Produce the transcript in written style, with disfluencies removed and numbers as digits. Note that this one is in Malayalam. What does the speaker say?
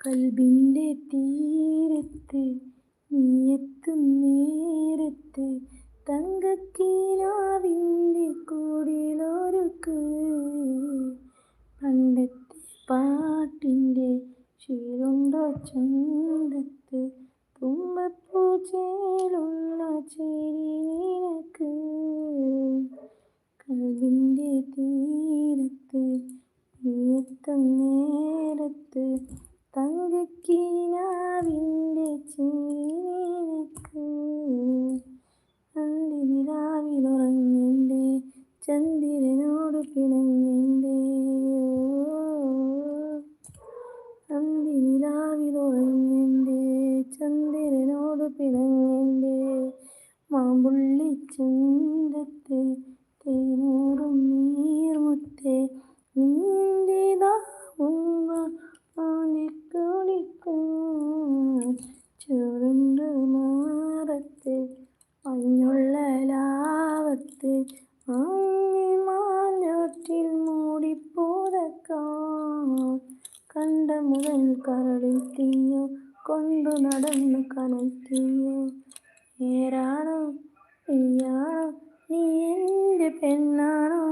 കൽബിൻ്റെ തീരത്ത് നീയെത്തും നേരത്ത് തങ്കക്കിനാവിൻ്റെ കുടിലൊരുക്ക്. പണ്ടത്തെ പാട്ടിൻ്റെ ശീലുണ്ടോ ചന്തത്ത്, തുമ്പപ്പൂ ചേലുള്ള ചിരി നിനക്ക്. കൽബിൻ്റെ തീരത്ത് നീയെത്തും നേരത്ത് തങ്കക്കിനാവിൻ്റെ ചിരി നിനക്ക്. അന്തിനിലാവിലുറങ്ങണ്ടേ ചന്ദ്രനോട് പിണങ്ങണ്ടേ, അന്തിനിലാവിലുറങ്ങണ്ടേ ചന്ദ്രനോട് പിണങ്ങണ്ടേ. മാമ്പുള്ളിച്ചുണ്ടത്ത് തേനൂറും നീർമുത്തേ, നീ എൻ്റേതാവുമ്പോൾ കുളിക്കും. ചൂടുണ്ട മാറത്ത് മഞ്ഞുള്ള ലാവത്ത്, അങ്ങേ മാഞ്ഞോട്ടിൽ മൂടിപ്പുതക്കാം. കണ്ട മുതൽ കരളിൽ തീയോ കൊണ്ടു നടന്നു കനൽ തീയോ. നേരാണോ നീയാണോ നീ എൻ്റെ പെണ്ണാണോ?